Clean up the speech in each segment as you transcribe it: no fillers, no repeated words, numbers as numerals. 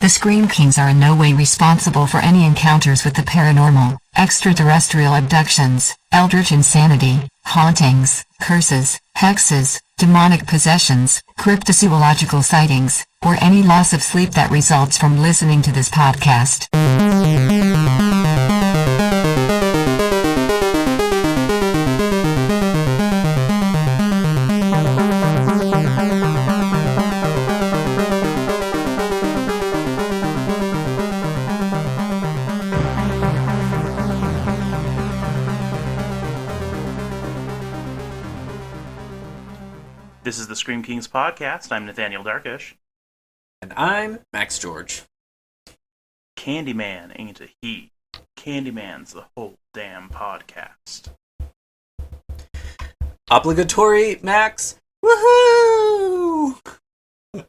The Scream Kings are in no way responsible for any encounters with the paranormal, extraterrestrial abductions, eldritch insanity, hauntings, curses, hexes, demonic possessions, cryptozoological sightings, or any loss of sleep that results from listening to this podcast. This is the Scream Kings podcast. I'm Nathaniel Darkish. And I'm Max George. Candyman ain't a he. Candyman's the whole damn podcast. Obligatory, Max? Woohoo!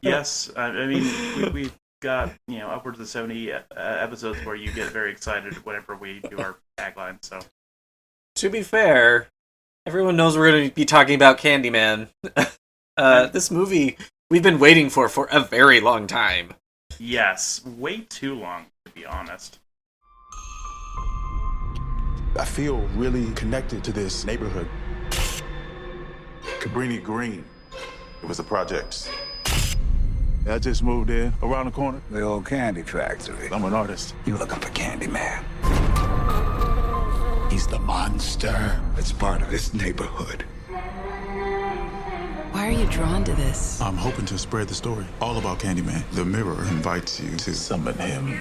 Yes, I mean, we've got, upwards of 70 episodes where you get very excited whenever we do our tagline, so. To be fair, everyone knows we're going to be talking about Candyman. This movie we've been waiting for a very long time. Yes, way too long, to be honest. I feel really connected to this neighborhood. Cabrini Green. It was a project. I just moved in around the corner. The old candy factory. I'm an artist. You looking for Candyman? He's the monster that's part of this neighborhood. Why are you drawn to this? I'm hoping to spread the story all about Candyman. The mirror invites you to summon him.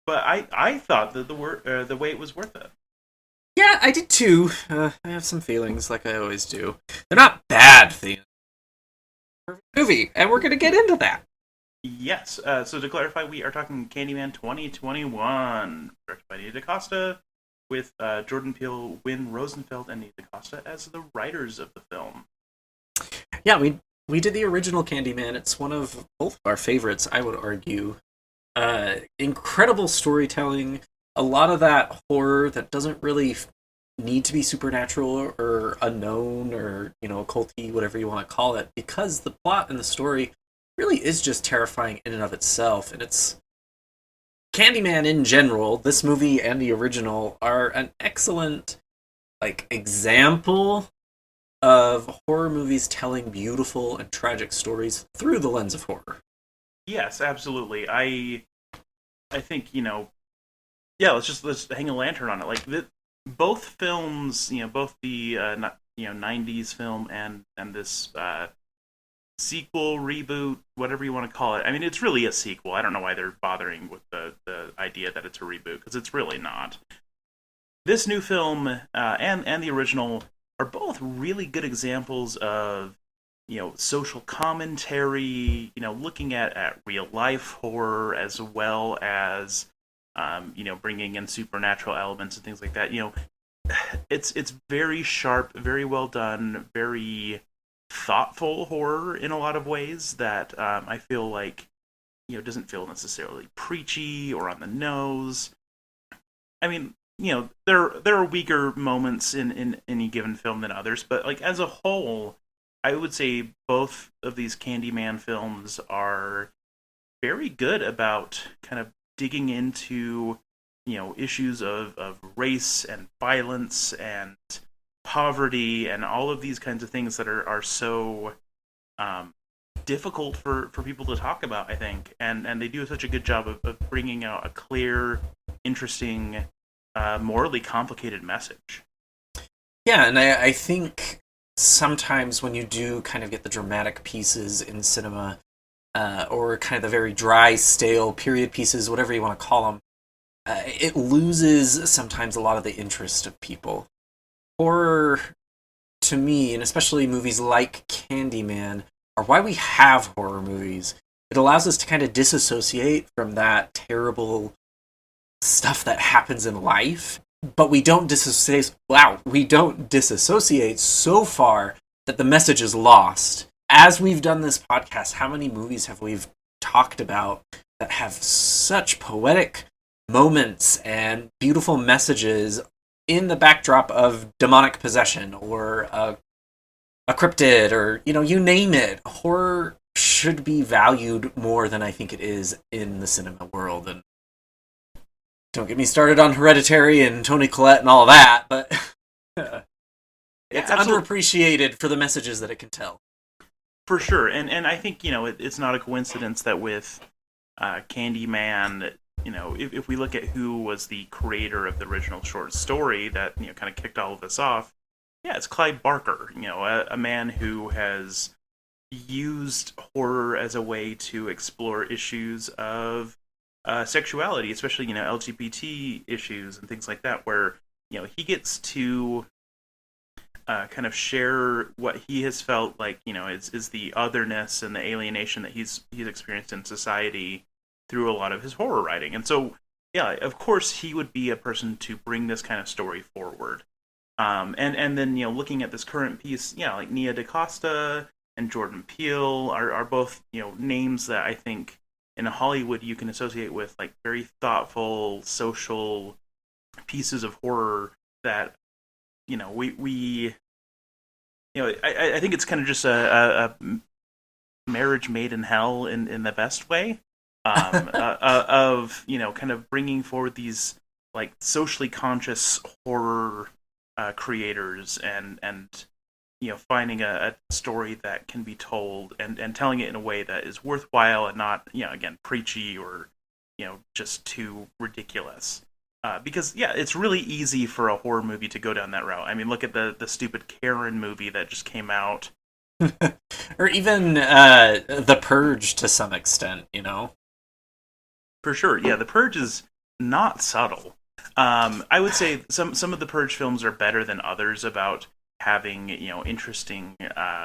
But I thought that the wait was worth it. Yeah, I did too. I have some feelings, like I always do. They're not bad feelings. Perfect movie, and we're going to get into that. Yes, so to clarify, we are talking Candyman 2021, directed by Nia DaCosta, with Jordan Peele, Wynn Rosenfeld, and Nia DaCosta as the writers of the film. Yeah, we did the original Candyman. It's one of both of our favorites, I would argue. Incredible storytelling, a lot of that horror that doesn't really need to be supernatural or unknown or, occulty, whatever you want to call it, because the plot and the story really is just terrifying in and of itself. And it's Candyman in general, this movie and the original, are an excellent example of horror movies telling beautiful and tragic stories through the lens of horror. Yes, absolutely. I think, let's hang a lantern on it. Both films, both the 90s film and this sequel, reboot, whatever you want to call it. I mean, it's really a sequel. I don't know why they're bothering with the idea that it's a reboot, because it's really not. This new film and the original are both really good examples of, social commentary, looking at real life horror as well as, bringing in supernatural elements and things like that. It's very sharp, very well done, very thoughtful horror in a lot of ways that I feel like doesn't feel necessarily preachy or on the nose. I mean, there are weaker moments in any given film than others, but as a whole, I would say both of these Candyman films are very good about kind of digging into issues of race and violence and poverty and all of these kinds of things that are so difficult for people to talk about, I think. And they do such a good job of bringing out a clear, interesting, morally complicated message. Yeah, and I think sometimes when you do kind of get the dramatic pieces in cinema, or kind of the very dry, stale period pieces, whatever you want to call them, it loses sometimes a lot of the interest of people. Horror, to me, and especially movies like Candyman, are why we have horror movies. It allows us to kind of disassociate from that terrible stuff that happens in life, but we don't disassociate. We don't disassociate so far that the message is lost. As we've done this podcast, how many movies have we talked about that have such poetic moments and beautiful messages in the backdrop of demonic possession or a cryptid or, you name it. Horror should be valued more than I think it is in the cinema world. And don't get me started on Hereditary and Toni Collette and all of that, but it's underappreciated for the messages that it can tell. For sure, and I think, it's not a coincidence that with Candyman, if we look at who was the creator of the original short story that, kind of kicked all of this off, it's Clive Barker, a man who has used horror as a way to explore issues of sexuality, especially, LGBT issues and things like that, where, he gets to kind of share what he has felt like, is the otherness and the alienation that he's experienced in society through a lot of his horror writing. And so, of course, he would be a person to bring this kind of story forward. And then, looking at this current piece, like Nia DaCosta and Jordan Peele are both, names that I think in Hollywood you can associate with, like, very thoughtful social pieces of horror that, I think it's kind of just a marriage made in hell in the best way, of, kind of bringing forward these, like, socially conscious horror creators and finding a story that can be told and telling it in a way that is worthwhile and not, again, preachy or, just too ridiculous. Because, it's really easy for a horror movie to go down that route. I mean, look at the stupid Karen movie that just came out. Or even The Purge to some extent, For sure, The Purge is not subtle. I would say some of the Purge films are better than others about having, interesting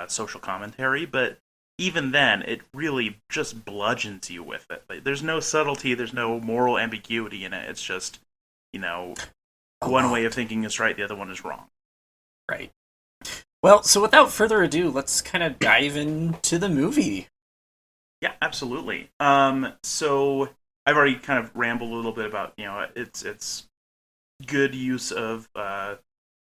social commentary, but even then, it really just bludgeons you with it. Like, there's no subtlety, there's no moral ambiguity in it. It's just, one way of thinking is right, the other one is wrong. Right. Well, so without further ado, let's kind of dive into the movie. Yeah, absolutely. So I've already kind of rambled a little bit about, it's good use of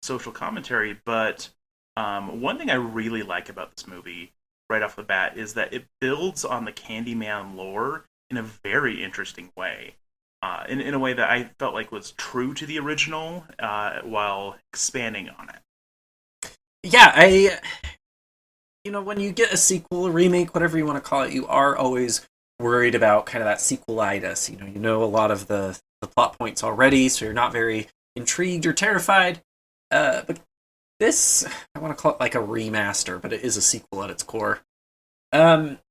social commentary, but one thing I really like about this movie right off the bat is that it builds on the Candyman lore in a very interesting way. In a way that I felt like was true to the original, while expanding on it. Yeah, when you get a sequel, a remake, whatever you want to call it, you are always worried about kind of that sequelitis. You know a lot of the plot points already, so you're not very intrigued or terrified. But this, I want to call it like a remaster, but it is a sequel at its core.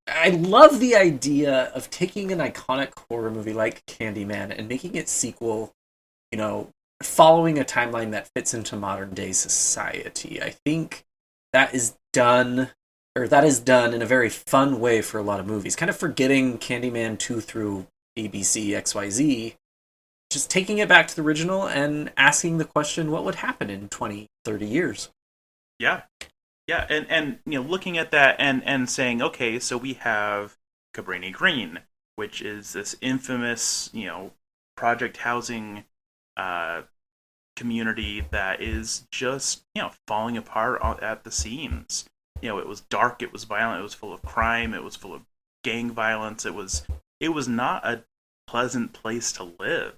I love the idea of taking an iconic horror movie like Candyman and making it sequel, following a timeline that fits into modern day society. I think that is done in a very fun way for a lot of movies. Kind of forgetting Candyman 2 through ABC XYZ, just taking it back to the original and asking the question, what would happen in 20, 30 years? Yeah. Yeah, and looking at that and saying, okay, so we have Cabrini Green, which is this infamous, project housing community that is just, falling apart at the seams. It was dark, it was violent, it was full of crime, it was full of gang violence. It was not a pleasant place to live.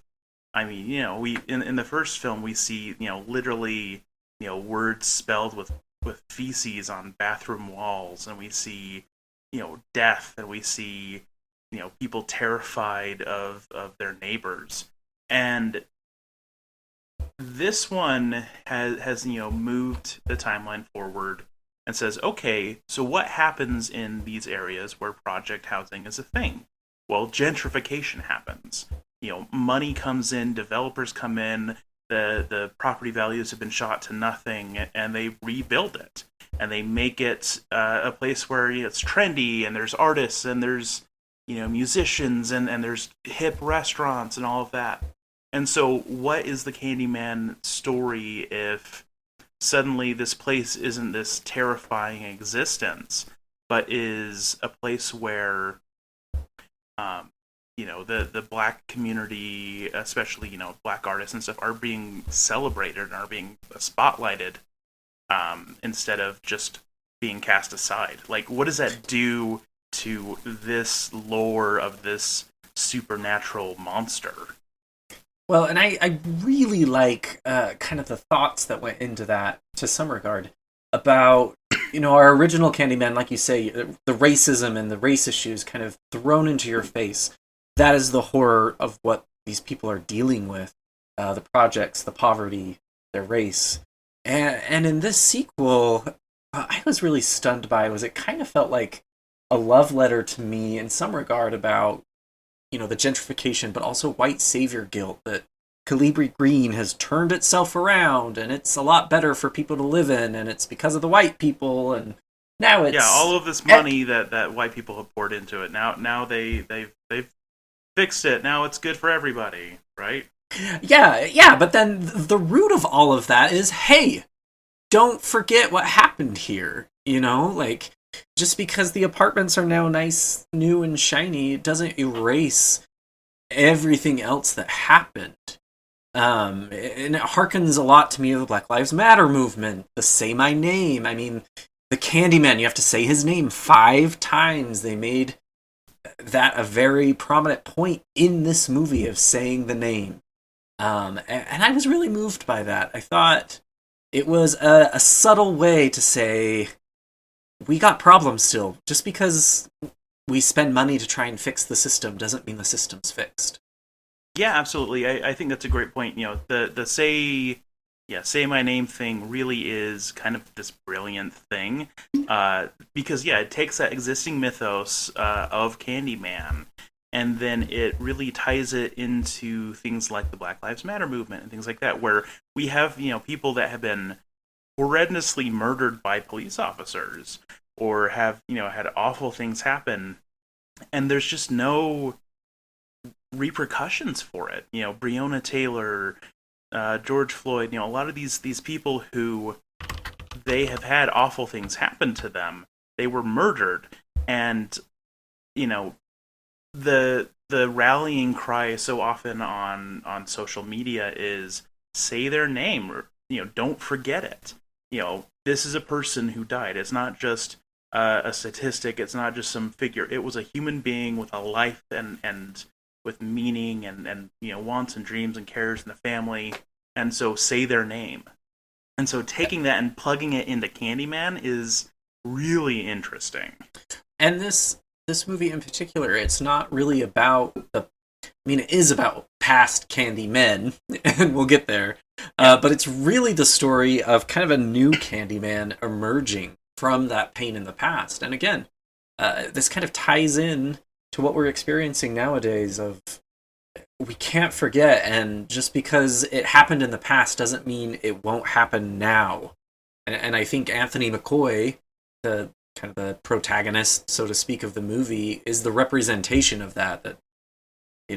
I mean, we in the first film we see, literally, words spelled with feces on bathroom walls, and we see, death, and we see, people terrified of their neighbors. And this one has moved the timeline forward and says, okay, so what happens in these areas where project housing is a thing? Well, gentrification happens. Money comes in, developers come in, the property values have been shot to nothing, and they rebuild it. And they make it a place where it's trendy, and there's artists, and there's musicians, and there's hip restaurants and all of that. And so what is the Candyman story if suddenly this place isn't this terrifying existence, but is a place where the black community, especially, black artists and stuff, are being celebrated and are being spotlighted, instead of just being cast aside? Like, what does that do to this lore of this supernatural monster. Well, and I really like kind of the thoughts that went into that to some regard about, our original Candyman, like you say, the racism and the race issues kind of thrown into your face. That is the horror of what these people are dealing with, the projects, the poverty, their race. And in this sequel, I was really stunned by it kind of felt like a love letter to me in some regard about the gentrification, but also white savior guilt that Calibri Green has turned itself around, and it's a lot better for people to live in, and it's because of the white people, and now it's all of this money that white people have poured into it. Now they've fixed it. Now it's good for everybody, right? Yeah, but then the root of all of that is, hey, don't forget what happened here. Like, just because the apartments are now nice, new, and shiny, it doesn't erase everything else that happened. And it harkens a lot to me of the Black Lives Matter movement, the Say My Name. I mean, the Candyman, you have to say his name 5 times. They made that a very prominent point in this movie of saying the name. And I was really moved by that. I thought it was a subtle way to say, we got problems still. Just because we spend money to try and fix the system doesn't mean the system's fixed. Yeah, absolutely. I think that's a great point. The say my name thing really is kind of this brilliant thing, because it takes that existing mythos of Candyman, and then it really ties it into things like the Black Lives Matter movement and things like that, where we have people that have been horrendously murdered by police officers, or have had awful things happen, and there's just no repercussions for it. Breonna Taylor, George Floyd, a lot of these people who they have had awful things happen to them. They were murdered, and the rallying cry so often on social media is say their name, or don't forget it. This is a person who died. It's not just a statistic. It's not just some figure. It was a human being with a life and with meaning and wants and dreams and cares in the family. And so say their name. And so taking that and plugging it into Candyman is really interesting. And this movie in particular, it's not really about it is about past Candymen, and we'll get there. But it's really the story of kind of a new Candyman emerging from that pain in the past. And again, this kind of ties in to what we're experiencing nowadays of we can't forget, and just because it happened in the past doesn't mean it won't happen now. And I think Anthony McCoy, the kind of the protagonist, so to speak, of the movie, is the representation of that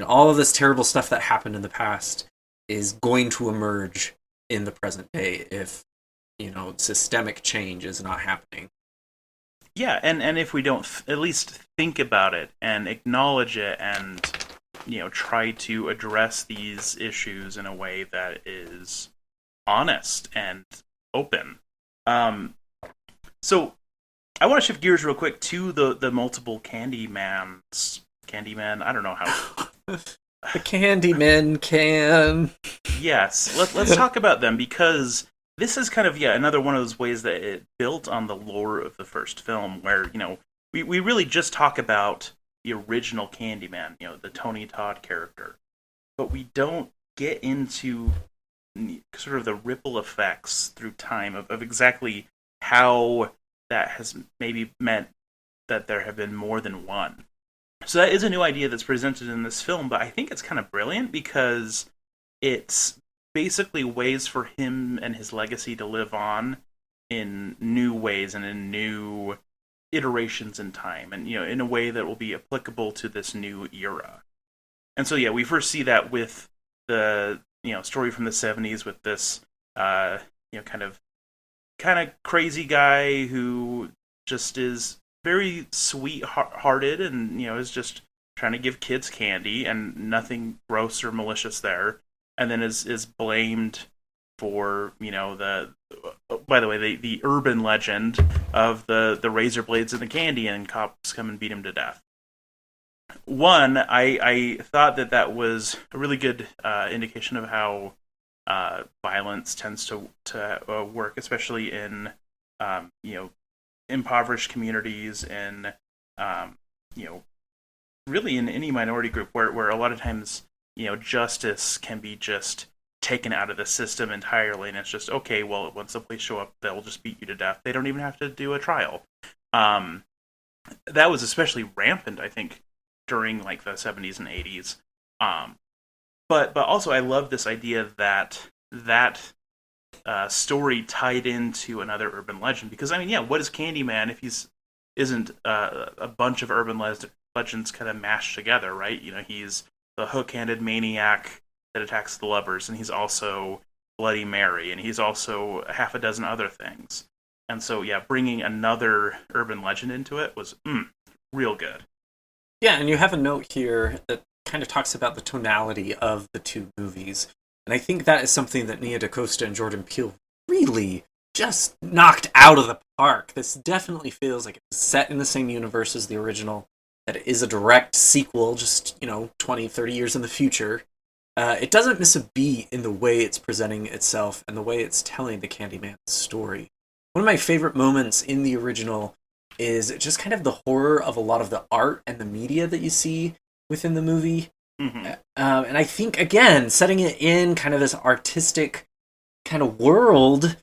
all of this terrible stuff that happened in the past is going to emerge in the present day if systemic change is not happening. Yeah, and if we don't at least think about it and acknowledge it and try to address these issues in a way that is honest and open. So I want to shift gears real quick to the multiple Candyman, I don't know how. The Candyman can. Yes, let's talk about them, because this is kind of another one of those ways that it built on the lore of the first film, where we really just talk about the original Candyman, the Tony Todd character, but we don't get into sort of the ripple effects through time of exactly how that has maybe meant that there have been more than one. So that is a new idea that's presented in this film, but I think it's kind of brilliant because it's basically ways for him and his legacy to live on in new ways and in new iterations in time, and in a way that will be applicable to this new era. And so we first see that with the story from the 70s with this kind of crazy guy who just is very sweet-hearted and is just trying to give kids candy and nothing gross or malicious there, and then is blamed for, by the way, the urban legend of the razor blades and the candy, and cops come and beat him to death. One, I thought that was a really good indication of how violence tends to work, especially in impoverished communities, and really in any minority group where a lot of times justice can be just taken out of the system entirely, and it's just, okay, well, once the police show up, they'll just beat you to death. They don't even have to do a trial. That was especially rampant, I think, during like the 70s and 80s. But also I love this idea that story tied into another urban legend, because what is Candyman if he's isn't a bunch of urban legends kind of mashed together, right? He's the hook-handed maniac that attacks the lovers, and he's also Bloody Mary, and he's also a half a dozen other things. And so, bringing another urban legend into it was real good. Yeah, and you have a note here that kind of talks about the tonality of the two movies. And I think that is something that Nia DaCosta and Jordan Peele really just knocked out of the park. This definitely feels like it's set in the same universe as the original, that it is a direct sequel, just, 20, 30 years in the future. It doesn't miss a beat in the way it's presenting itself and the way it's telling the Candyman story. One of my favorite moments in the original is just kind of the horror of a lot of the art and the media that you see within the movie. Mm-hmm. And I think, again, setting it in kind of this artistic kind of world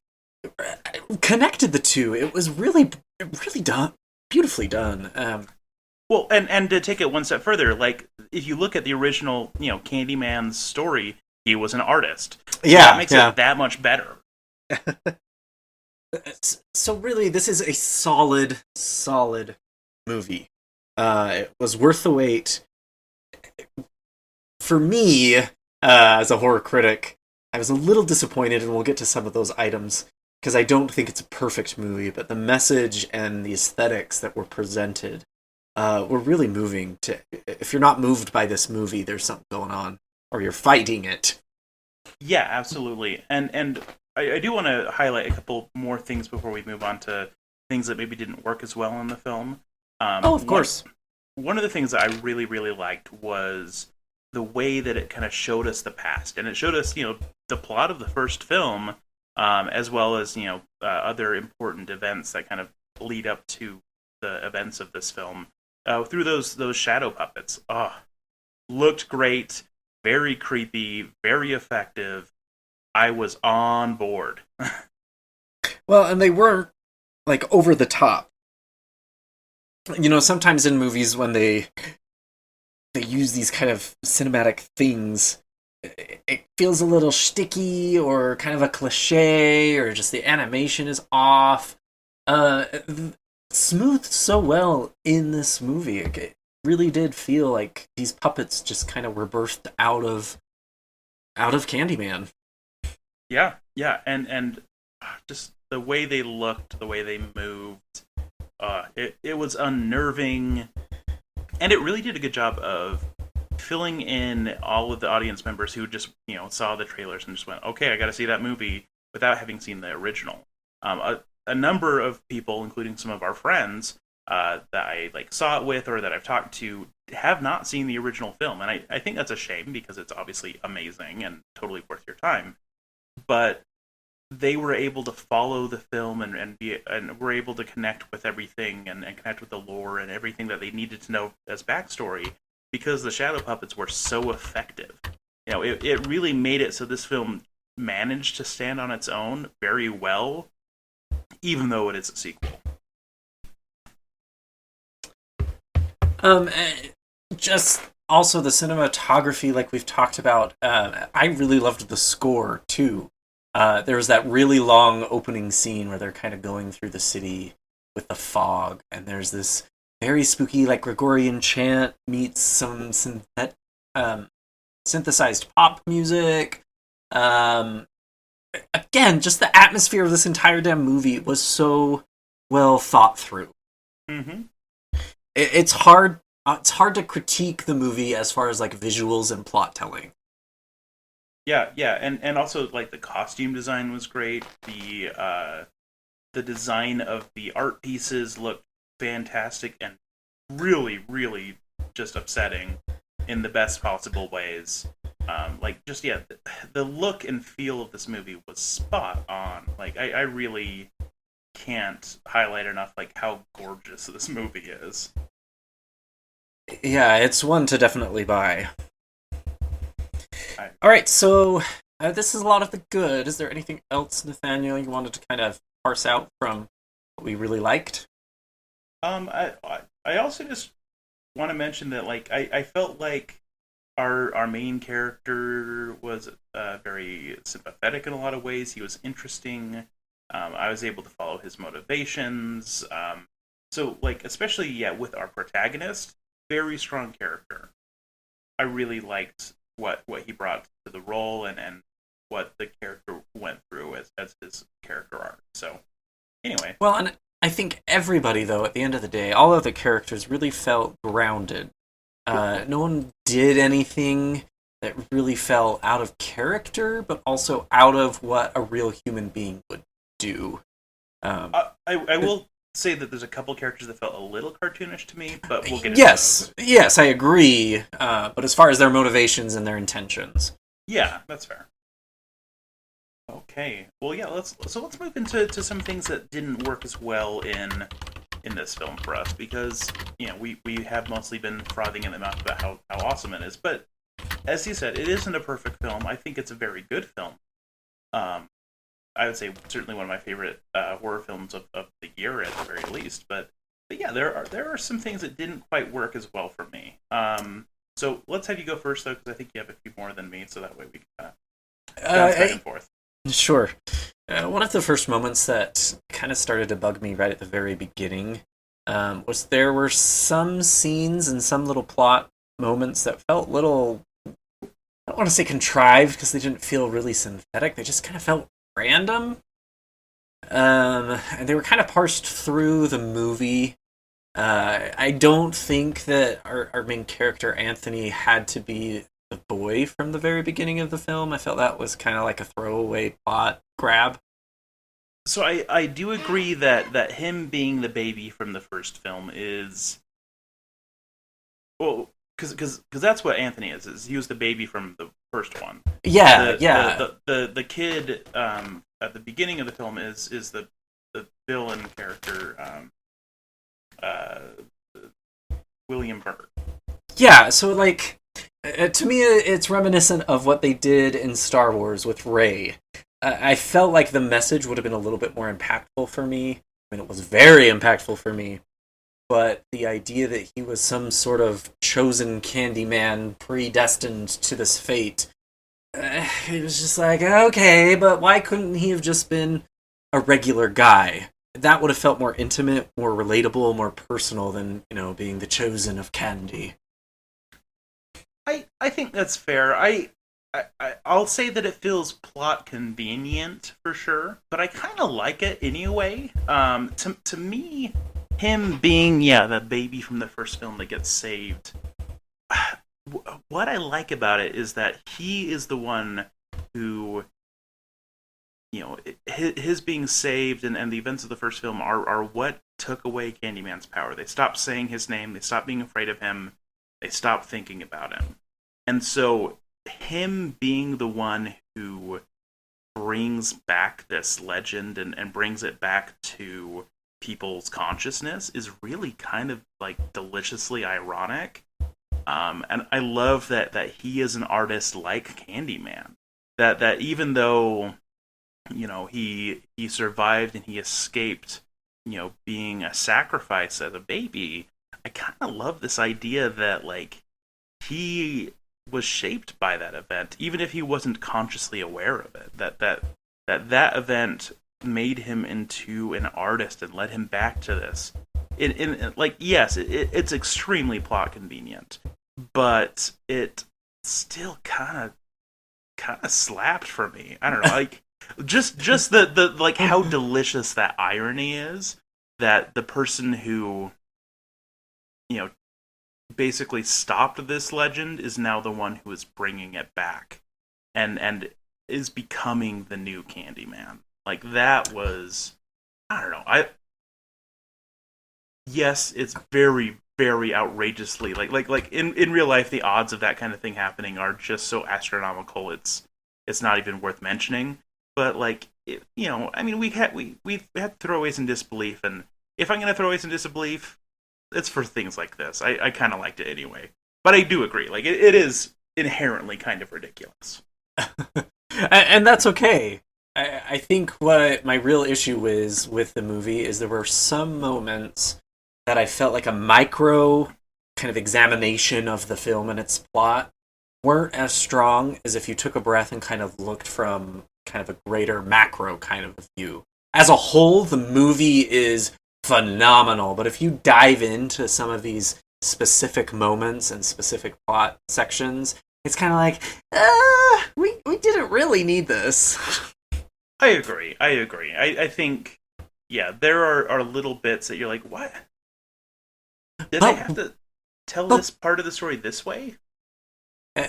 connected the two. It was really done, beautifully done. Well, and to take it one step further, like, if you look at the original, Candyman's story, he was an artist. So that makes it that much better. So really, this is a solid movie. It was worth the wait. For me, as a horror critic, I was a little disappointed, and we'll get to some of those items, because I don't think it's a perfect movie, but the message and the aesthetics that were presented were really moving. If you're not moved by this movie, there's something going on, or you're fighting it. Yeah, absolutely. And I do want to highlight a couple more things before we move on to things that maybe didn't work as well in the film. Of course. One of the things that I really, really liked was the way that it kind of showed us the past. And it showed us, the plot of the first film, as well as, other important events that kind of lead up to the events of this film, through those shadow puppets. Looked great, very creepy, very effective. I was on board. Well, and they weren't, like, over the top. Sometimes in movies when they use these kind of cinematic things, it feels a little shticky or kind of a cliche, or just the animation is off. Smoothed so well in this movie. It really did feel like these puppets just kind of were birthed out of Candyman. Yeah, and just the way they looked, the way they moved, it was unnerving, and it really did a good job of filling in all of the audience members who just saw the trailers and just went, okay, I got to see that movie, without having seen the original. A number of people, including some of our friends that I saw it with or that I've talked to, have not seen the original film, and I think that's a shame, because it's obviously amazing and totally worth your time. But they were able to follow the film and were able to connect with everything and connect with the lore and everything that they needed to know as backstory, because the shadow puppets were so effective. It really made it so this film managed to stand on its own very well, even though it is a sequel. Just also the cinematography, like we've talked about, I really loved the score too. There was that really long opening scene where they're kind of going through the city with the fog, and there's this very spooky, Gregorian chant meets some synthesized pop music. Again, just the atmosphere of this entire damn movie was so well thought through. Mm-hmm. It's hard to critique the movie as far as visuals and plot telling. Yeah, and also like the costume design was great. The design of the art pieces looked fantastic and really, really just upsetting in the best possible ways. Like just yeah, the look and feel of this movie was spot on. Like I really can't highlight enough like how gorgeous this movie is. Yeah, it's one to definitely buy. I, All right, so this is a lot of the good. Is there anything else, Nathaniel, you wanted to kind of parse out from what we really liked? I also just want to mention that like I felt like our main character was very sympathetic in a lot of ways. He was interesting. I was able to follow his motivations. So like especially yeah with our protagonist, very strong character. I really liked what he brought to the role and what the character went through as his character arc. So anyway, Well, and I think everybody, though, at the end of the day, all of the characters really felt grounded. No one did anything that really fell out of character, but also out of what a real human being would do. I will say that there's a couple characters that felt a little cartoonish to me, but we'll get into Yes, those. yes, I agree. But as far as their motivations and their intentions, Yeah, that's fair. Okay. Well, yeah. Let's move into some things that didn't work as well in this film for us because we have mostly been frothing in the mouth about how awesome it is, but as you said, it isn't a perfect film. I think it's a very good film. I would say certainly one of my favorite horror films of the year at the very least. But yeah, there are some things that didn't quite work as well for me. So let's have you go first though, because I think you have a few more than me, so that way we can bounce back and forth. sure. One of the first moments that kind of started to bug me right at the very beginning was there were some scenes and some little plot moments that felt little, I don't want to say contrived because they didn't feel really synthetic. They just kind of felt random. And they were kind of parsed through the movie. I don't think that our main character, Anthony, had to be the boy from the very beginning of the film. I felt that was kind of like a throwaway plot grab. So I do agree that him being the baby from the first film is well because that's what Anthony is he was the baby from the first one. Yeah, the, yeah. the kid at the beginning of the film is the villain character uh, William Burke. Yeah, so like to me it's reminiscent of what they did in Star Wars with Rey. I felt like the message would have been a little bit more impactful for me. I mean, it was very impactful for me. But the idea that he was some sort of chosen Candyman predestined to this fate, it was just like, okay, but why couldn't he have just been a regular guy? That would have felt more intimate, more relatable, more personal than, being the chosen of Candy. I think that's fair. I'll say that it feels plot convenient for sure, but I kind of like it anyway. To me, him being the baby from the first film that gets saved. What I like about it is that he is the one who, his being saved and the events of the first film are what took away Candyman's power. They stopped saying his name. They stopped being afraid of him. They stopped thinking about him. And so him being the one who brings back this legend and brings it back to people's consciousness is really kind of like deliciously ironic. And I love that he is an artist like Candyman. That even though he survived and he escaped being a sacrifice as a baby, I kind of love this idea that like he was shaped by that event, even if he wasn't consciously aware of it. That event made him into an artist and led him back to this. Yes, it's extremely plot convenient, but it still kind of slapped for me. I don't know, like just the like how delicious that irony is that the person who basically stopped this legend is now the one who is bringing it back. and is becoming the new Candyman. Like that was, I don't know. Yes, it's very, very outrageously like in real life, the odds of that kind of thing happening are just so astronomical. It's not even worth mentioning. But like, I mean, we've had throwaways in disbelief, and if I'm gonna throw away some disbelief, it's for things like this. I kind of liked it anyway, but I do agree. Like it is inherently kind of ridiculous, And that's okay. I think what my real issue is with the movie is there were some moments that I felt like a micro kind of examination of the film and its plot weren't as strong as if you took a breath and kind of looked from kind of a greater macro kind of view. As a whole, the movie is phenomenal, but if you dive into some of these specific moments and specific plot sections, it's kind of like, we didn't really need this. I agree. I think, yeah, there are little bits that you're like, what? Did they have to tell this part of the story this way?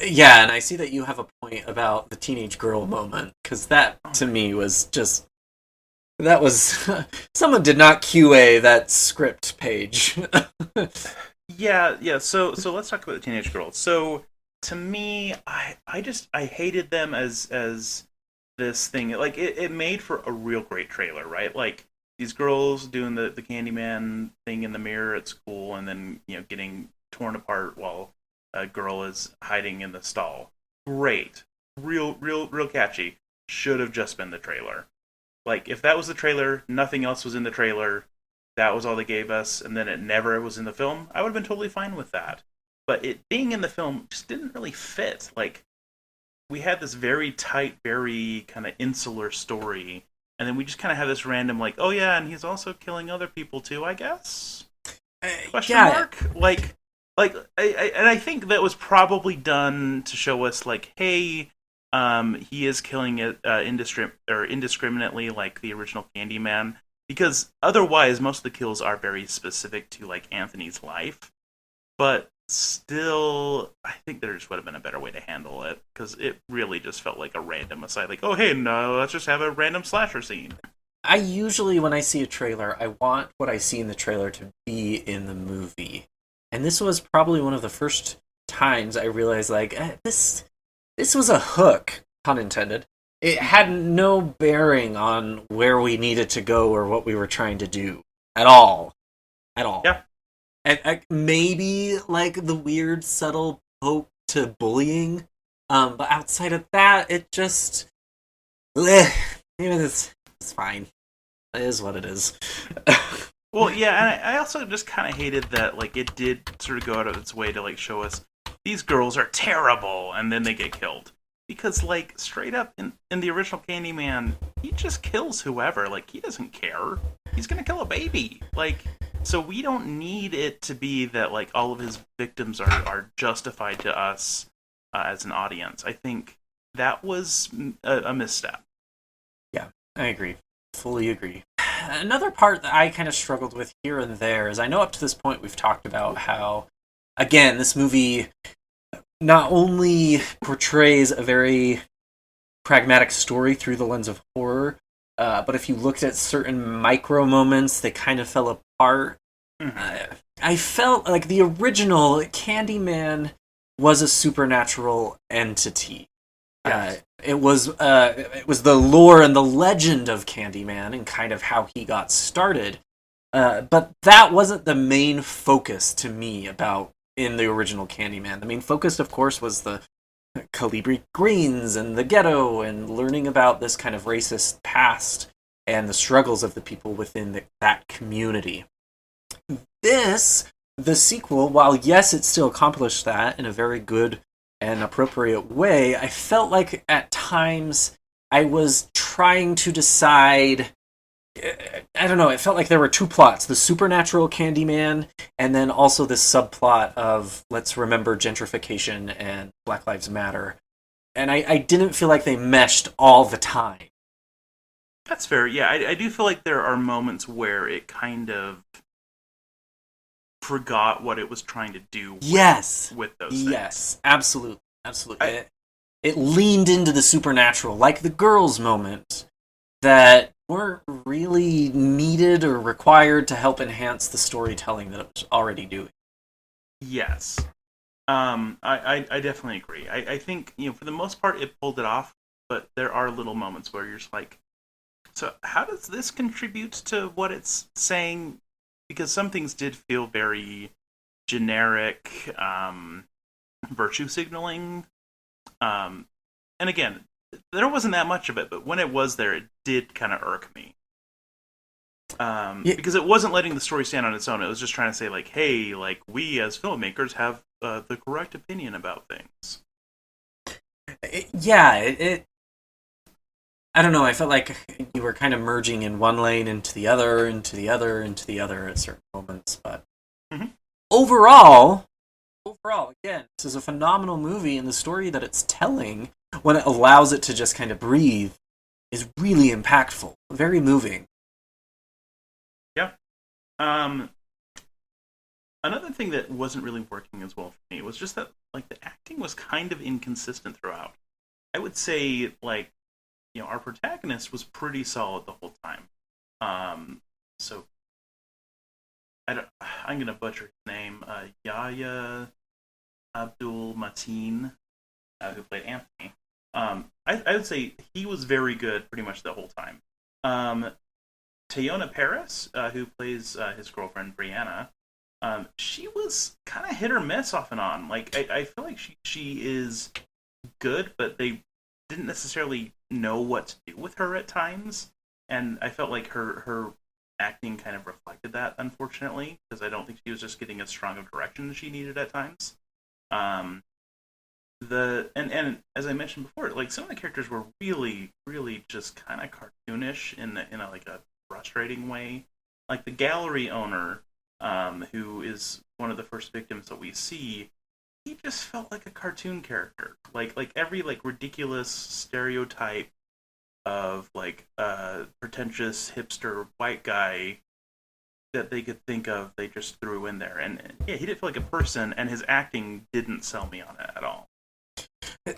Yeah, and I see that you have a point about the teenage girl moment, because that, to me, was just... That was... Someone did not QA that script page. Yeah, so let's talk about the teenage girls. So, to me, I hated them as this thing. Like, it made for a real great trailer, right? Like, these girls doing the Candyman thing in the mirror at school, and then, getting torn apart while a girl is hiding in the stall. Great. Real catchy. Should have just been the trailer. Like, if that was the trailer, nothing else was in the trailer, that was all they gave us, and then it never was in the film, I would have been totally fine with that. But it being in the film just didn't really fit. Like, we had this very tight, very kind of insular story, and then we just kind of have this random, like, oh yeah, and he's also killing other people too, I guess? Question mark? I think that was probably done to show us, like, hey, he is killing it indiscriminately, like the original Candyman, because otherwise most of the kills are very specific to, like, Anthony's life. But still, I think there just would have been a better way to handle it, because it really just felt like a random aside, like, oh hey, no, let's just have a random slasher scene. I usually, when I see a trailer, I want what I see in the trailer to be in the movie. And this was probably one of the first times I realized, like, this was a hook, pun intended. It had no bearing on where we needed to go or what we were trying to do. At all. Yeah. And maybe, like, the weird, subtle poke to bullying. But outside of that, it just... It's fine. It is what it is. Well, yeah, and I also just kind of hated that, like, it did sort of go out of its way to, like, show us these girls are terrible, and then they get killed. Because, like, straight up, in the original Candyman, he just kills whoever. Like, he doesn't care. He's gonna kill a baby. Like, so we don't need it to be that, like, all of his victims are justified to us as an audience. I think that was a misstep. Yeah, I agree. Fully agree. Another part that I kind of struggled with here and there is I know up to this point we've talked about how, again, this movie not only portrays a very pragmatic story through the lens of horror, but if you looked at certain micro moments, they kind of fell apart. Mm-hmm. I felt like the original Candyman was a supernatural entity. Yes. It was the lore and the legend of Candyman and kind of how he got started. But that wasn't the main focus to me about in the original Candyman. The main focus, of course, was the Calibri Greens and the ghetto and learning about this kind of racist past and the struggles of the people within that community. The sequel, while yes, it still accomplished that in a very good and appropriate way, I felt like at times I was trying to decide, I don't know, it felt like there were two plots, the supernatural Candyman, and then also this subplot of let's remember gentrification and Black Lives Matter. And I didn't feel like they meshed all the time. That's fair. Yeah, I do feel like there are moments where it kind of forgot what it was trying to do with those things. Yes, absolutely. it leaned into the supernatural, like the girls' moment, that weren't really needed or required to help enhance the storytelling that it was already doing. Yes. I definitely agree. I think, for the most part, it pulled it off, but there are little moments where you're just like, so how does this contribute to what it's saying? Because some things did feel very generic, virtue signaling. And again, there wasn't that much of it, but when it was there, it did kind of irk me. Because it wasn't letting the story stand on its own. It was just trying to say, like, hey, like, we as filmmakers have the correct opinion about things. I don't know, I felt like you were kind of merging in one lane into the other, into the other, into the other at certain moments, but overall, again, this is a phenomenal movie, and the story that it's telling, when it allows it to just kind of breathe, is really impactful, very moving. Yeah. Another thing that wasn't really working as well for me was just that, like, the acting was kind of inconsistent throughout. I would say, like, our protagonist was pretty solid the whole time. So I'm gonna butcher his name. Yahya Abdul Mateen, who played Anthony. I would say he was very good pretty much the whole time. Teyonah Parris, who plays his girlfriend Brianna, she was kind of hit or miss off and on. Like, I feel like she is good, but they didn't necessarily know what to do with her at times, and I felt like her acting kind of reflected that, unfortunately, because I don't think she was just getting as strong of direction as she needed at times. And as I mentioned before, like, some of the characters were really, really just kind of cartoonish in a frustrating way. Like the gallery owner, who is one of the first victims that we see, he just felt like a cartoon character. Like every ridiculous stereotype of pretentious hipster white guy that they could think of, they just threw in there. And yeah, he didn't feel like a person, and his acting didn't sell me on it at all.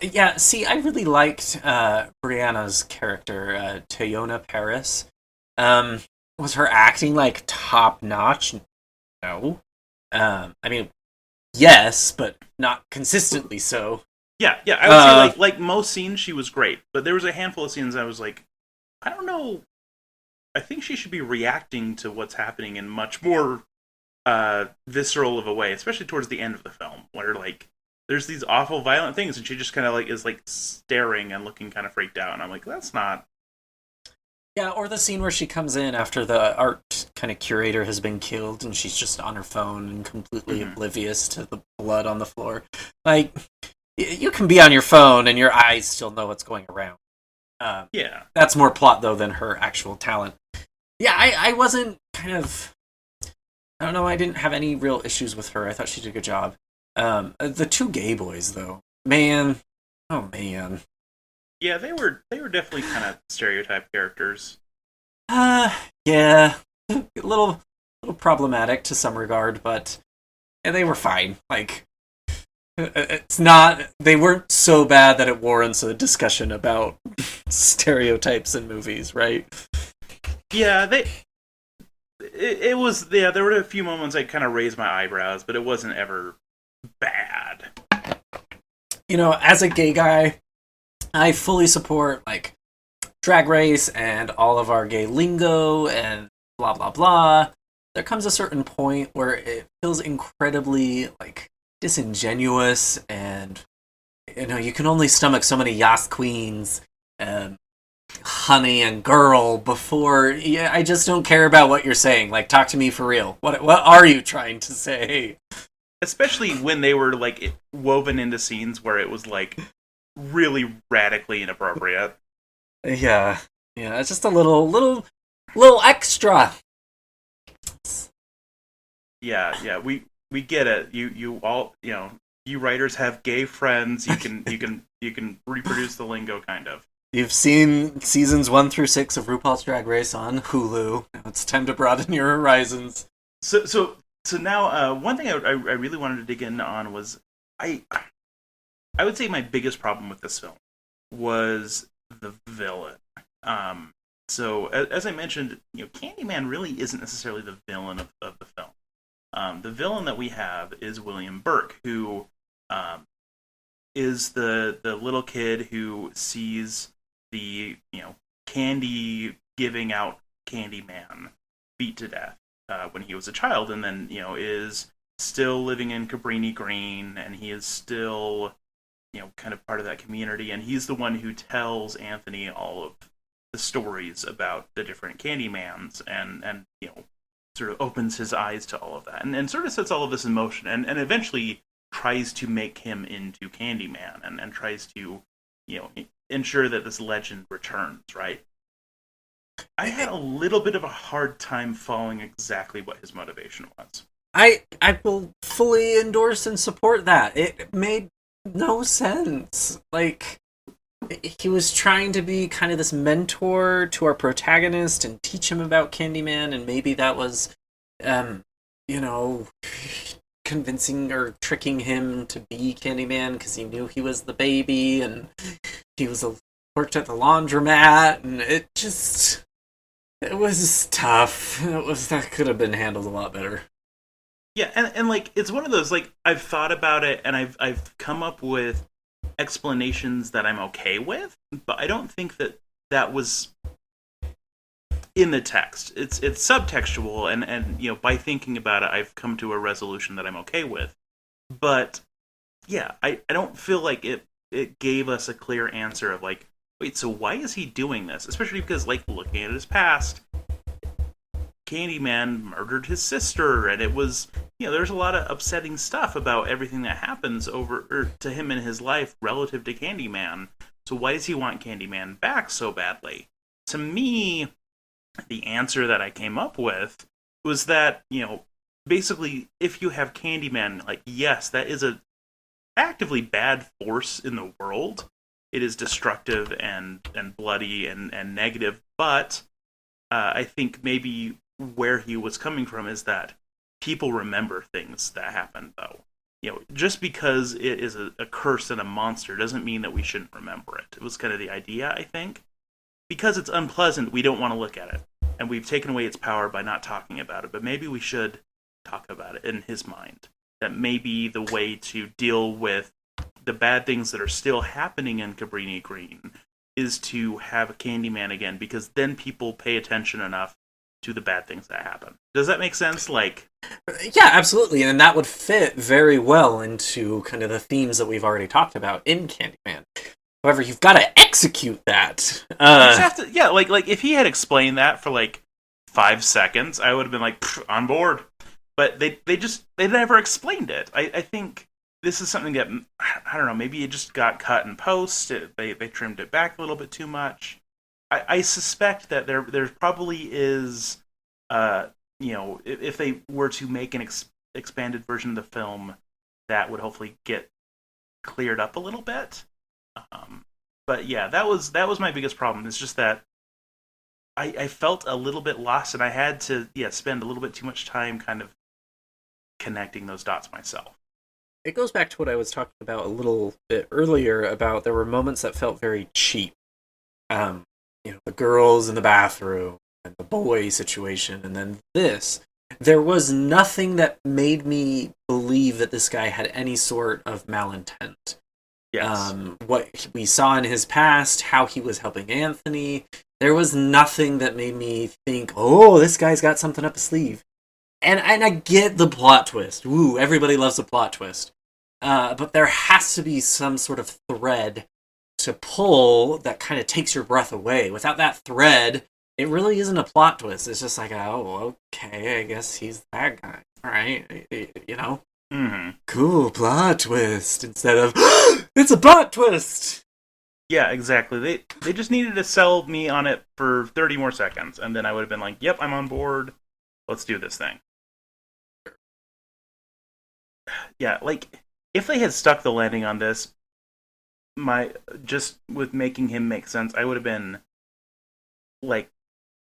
Yeah, see, I really liked Brianna's character, Teyonah Parris. Was her acting top notch? No. I mean, yes, but not consistently so. Yeah, I would say like most scenes she was great, but there was a handful of scenes I was like, I don't know. I think she should be reacting to what's happening in much more visceral of a way, especially towards the end of the film, where there's these awful violent things, and she just kind of is staring and looking kind of freaked out, and I'm like, that's not. Yeah, or the scene where she comes in after the art kind of curator has been killed, and she's just on her phone and completely oblivious to the blood on the floor. Like, you can be on your phone and your eyes still know what's going around. Yeah. That's more plot, though, than her actual talent. Yeah, I wasn't I don't know, I didn't have any real issues with her. I thought she did a good job. The two gay boys, though. Man. Oh, man. Yeah, they were definitely kind of stereotype characters. Yeah. A little problematic to some regard, but they were fine. It's not, they weren't so bad that it warrants a discussion about stereotypes in movies, right? Yeah, it was, yeah, there were a few moments I kind of raised my eyebrows, but it wasn't ever bad. As a gay guy, I fully support Drag Race and all of our gay lingo and blah blah blah. There comes a certain point where it feels incredibly disingenuous, and you can only stomach so many Yas queens and honey and girl before I just don't care about what you're saying. Talk to me for real. What are you trying to say? Especially when they were woven into scenes where it was really radically inappropriate. Yeah, it's just a little extra. Yeah, we get it. You all, you writers have gay friends. You can reproduce the lingo, kind of. You've seen seasons 1 through 6 of RuPaul's Drag Race on Hulu. Now it's time to broaden your horizons. So now, one thing I really wanted to dig in on was I would say my biggest problem with this film was the villain. So as I mentioned, Candyman really isn't necessarily the villain of the film. The villain that we have is William Burke, who is the little kid who sees the candy giving out Candyman beat to death when he was a child, and then is still living in Cabrini Green, and he is still kind of part of that community, and he's the one who tells Anthony all of the stories about the different Candymans, and sort of opens his eyes to all of that, and sort of sets all of this in motion, and eventually tries to make him into Candyman, and tries to ensure that this legend returns, right? I had a little bit of a hard time following exactly what his motivation was. I will fully endorse and support that. It made no sense. Like, he was trying to be kind of this mentor to our protagonist and teach him about Candyman, and maybe that was, convincing or tricking him to be Candyman because he knew he was the baby, and he worked at the laundromat, and it was tough. That could have been handled a lot better. Yeah, and like, it's one of those, like, I've thought about it, and I've come up with explanations that I'm okay with, but I don't think that was in the text. It's subtextual, and by thinking about it, I've come to a resolution that I'm okay with. But yeah, I don't feel like it gave us a clear answer of, like, wait, so why is he doing this? Especially because, like, looking at his past, Candyman murdered his sister, and it was, there's a lot of upsetting stuff about everything that happens to him in his life relative to Candyman. So why does he want Candyman back so badly? To me, the answer that I came up with was that, basically, if you have Candyman, like, yes, that is a actively bad force in the world. It is destructive and bloody and negative, but I think maybe where he was coming from is that people remember things that happened, though. Just because it is a curse and a monster doesn't mean that we shouldn't remember it. It was kind of the idea, I think. Because it's unpleasant, we don't want to look at it. And we've taken away its power by not talking about it. But maybe we should talk about it in his mind. That may be the way to deal with the bad things that are still happening in Cabrini Green, is to have a Candyman again, because then people pay attention enough to the bad things that happen. Does that make sense? Like, yeah, absolutely, and that would fit very well into kind of the themes that we've already talked about in Candyman. However, you've got to execute that. You just have to, yeah, like if he had explained that for like 5 seconds, I would have been like, on board. But they never explained it. I think this is something that, I don't know, maybe it just got cut in post. They trimmed it back a little bit too much. I suspect that there probably is, if they were to make an expanded version of the film, that would hopefully get cleared up a little bit. But yeah, that was my biggest problem. It's just that I felt a little bit lost, and I had to spend a little bit too much time kind of connecting those dots myself. It goes back to what I was talking about a little bit earlier about there were moments that felt very cheap. The girls in the bathroom and the boy situation, and then this. There was nothing that made me believe that this guy had any sort of malintent. Yes. What we saw in his past, how he was helping Anthony, there was nothing that made me think, oh, this guy's got something up his sleeve. And I get the plot twist. Woo, everybody loves a plot twist. But there has to be some sort of thread to pull that kind of takes your breath away. Without that thread, it really isn't a plot twist. It's just like, oh, okay, I guess he's that guy. All right, Mm-hmm. Cool plot twist instead of it's a plot twist. Yeah, exactly. They just needed to sell me on it for 30 more seconds, and then I would have been like, yep, I'm on board. Let's do this thing. Yeah, like, if they had stuck the landing on this, just with making him make sense, I would have been, like,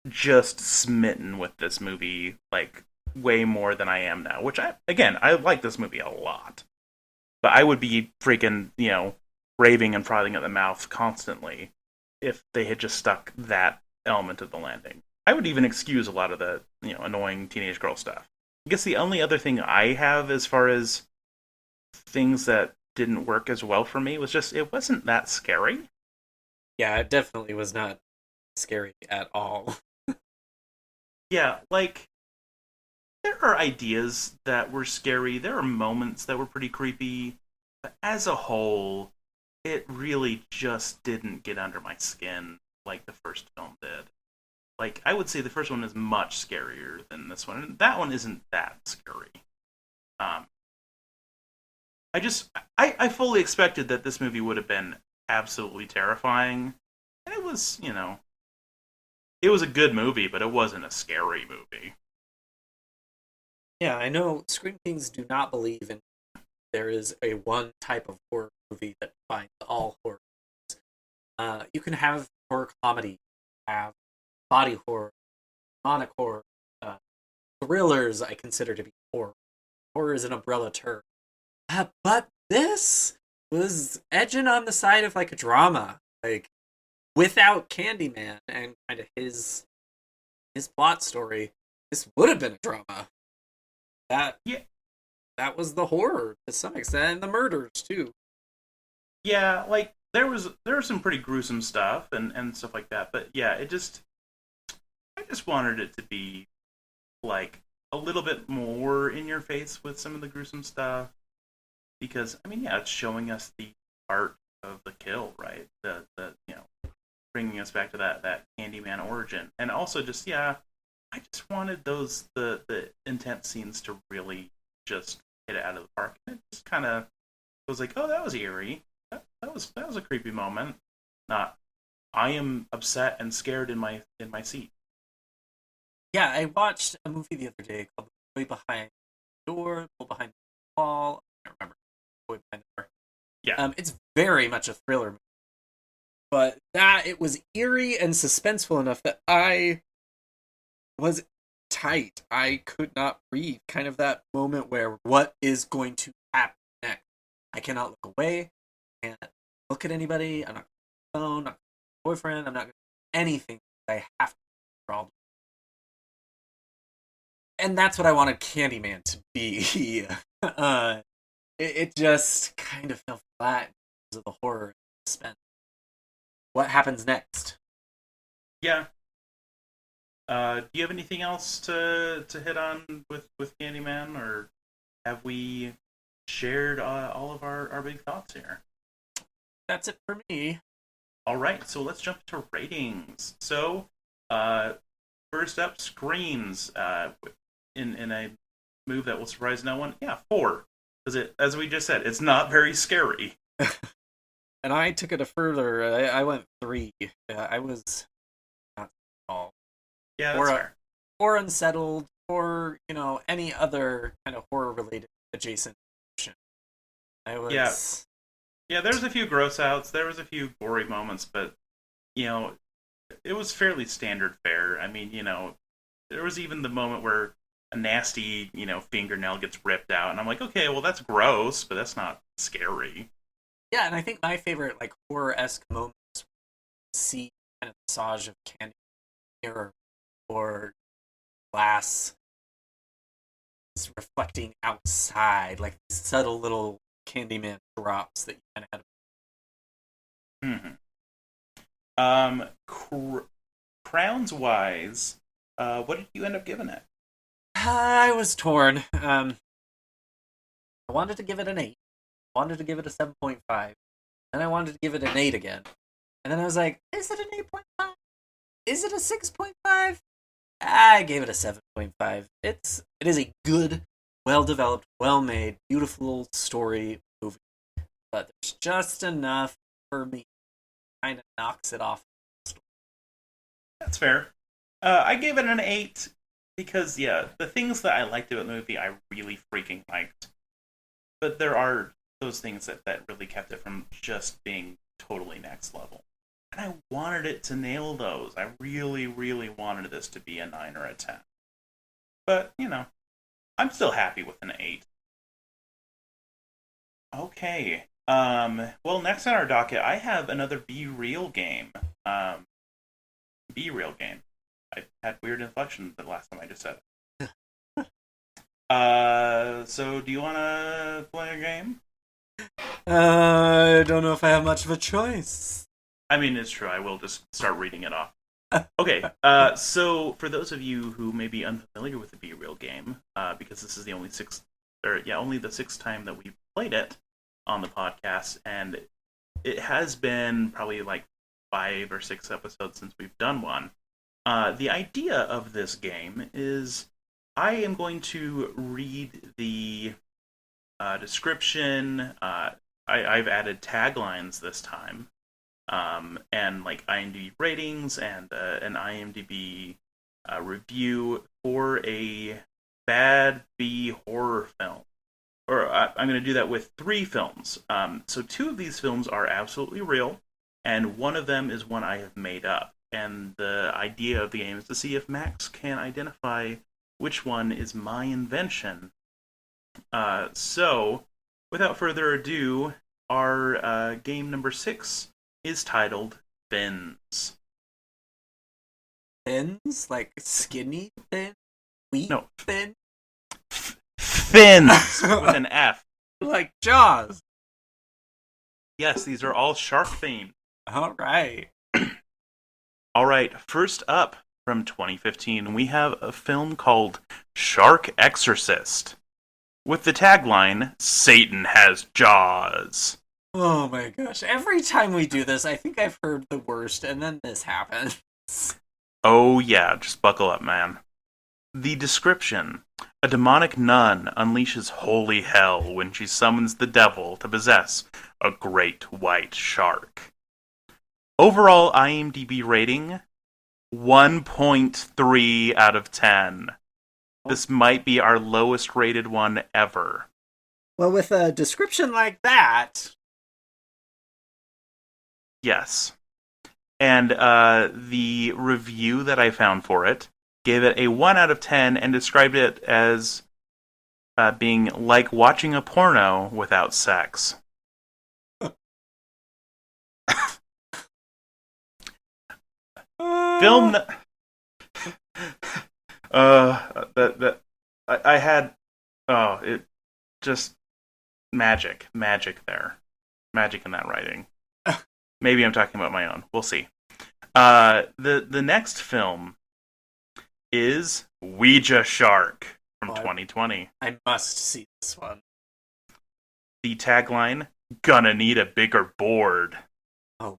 just smitten with this movie, like, way more than I am now. Which, I like this movie a lot. but I would be freaking, raving and frothing at the mouth constantly if they had just stuck that element of the landing. I would even excuse a lot of the, annoying teenage girl stuff. I guess the only other thing I have as far as things that didn't work as well for me was just it wasn't that scary. Yeah, it definitely was not scary at all. Yeah, like there are ideas that were scary, there are moments that were pretty creepy, but as a whole, it really just didn't get under my skin like the first film did. Like, I would say the first one is much scarier than this one, and that one isn't that scary. Um, I fully expected that this movie would have been absolutely terrifying, and it was, it was a good movie, but it wasn't a scary movie. Yeah, I know Scream Kings do not believe in there is a one type of horror movie that defines all horror. You can have horror comedy, have body horror, demonic horror, thrillers. I consider to be horror. Horror is an umbrella term, but this was edging on the side of like a drama, like without Candyman and kind of his plot story. This would have been a drama. That was the horror to some extent, and the murders too. Yeah, like there was some pretty gruesome stuff and stuff like that, but yeah, I just wanted it to be like a little bit more in your face with some of the gruesome stuff, because I mean, yeah, it's showing us the art of the kill, right? The bringing us back to that Candyman origin, and also just I just wanted the intense scenes to really just hit it out of the park, and it just kind of was like, oh, that was eerie. That was a creepy moment. Not, I am upset and scared in my seat. Yeah, I watched a movie the other day called The Boy Behind the Door, The Boy Behind the Wall. I can't remember. The Boy Behind the Door. Yeah. It's very much a thriller movie, but it was eerie and suspenseful enough that I was tight. I could not breathe. Kind of that moment where what is going to happen next? I cannot look away. I can't look at anybody. I'm not going to phone. I'm not going to boyfriend. I'm not going to do anything. I have to problem. And that's what I wanted Candyman to be. It just kind of fell flat because of the horror and suspense. What happens next? Yeah. Do you have anything else to hit on with Candyman, or have we shared all of our big thoughts here? That's it for me. All right, so let's jump to ratings. So, first up, screams. In a move that will surprise no one. Yeah, 4. Because as we just said, it's not very scary. And I took it a further. I went 3. I was not at all. Yeah, that's fair. Or unsettled, or any other kind of horror related adjacent option. I was. Yeah, there was a few gross outs. There was a few gory moments, but it was fairly standard fare. I mean, there was even the moment where a nasty, fingernail gets ripped out, and I'm like, okay, well, that's gross, but that's not scary. Yeah, and I think my favorite horror-esque moments see kind of massage of candy mirror or glass is reflecting outside, like subtle little Candyman drops that you kind of had. Crowns wise, what did you end up giving it? I was torn. I wanted to give it an 8. I wanted to give it a 7.5. Then I wanted to give it an 8 again. And then I was like, is it an 8.5? Is it a 6.5? I gave it a 7.5. It is a good, well-developed, well-made, beautiful story movie. But there's just enough for me. Kind of knocks it off. That's fair. I gave it an 8 because, the things that I liked about the movie, I really freaking liked. But there are those things that really kept it from just being totally next level. And I wanted it to nail those. I really, really wanted this to be a 9 or a 10. But, I'm still happy with an 8. Okay. Well, next on our docket, I have another Be Real game. Be Real game. I had weird inflection the last time I just said it. So do you want to play a game? I don't know if I have much of a choice. I mean, it's true. I will just start reading it off. Okay, so for those of you who may be unfamiliar with the Be Real game, because this is the only only the sixth time that we've played it on the podcast, and it has been probably like 5 or 6 episodes since we've done one. The idea of this game is I am going to read the description. I've added taglines this time. And like IMDb ratings and an IMDb review for a bad B horror film. Or I'm going to do that with 3 films. So 2 of these films are absolutely real, and one of them is one I have made up. And the idea of the game is to see if Max can identify which one is my invention. So, without further ado, our game number 6 is titled Fins. Fins? Like skinny thin? Wheat No. thin? Fins! With an F. Like Jaws. Yes, these are all shark themed. Alright. Alright, first up from 2015, we have a film called Shark Exorcist, with the tagline, Satan has jaws. Oh my gosh. Every time we do this, I think I've heard the worst, and then this happens. Oh yeah, just buckle up, man. The description. A demonic nun unleashes holy hell when she summons the devil to possess a great white shark. Overall IMDb rating, 1.3 out of 10. This might be our lowest rated one ever. Well, with a description like that... Yes. And the review that I found for it gave it a 1 out of 10 and described it as being like watching a porno without sex. Film. I had. Oh, it just magic there, magic in that writing. Maybe I'm talking about my own. We'll see. The next film is Ouija Shark from 2020. I must see this one. The tagline: "Gonna need a bigger board." Oh,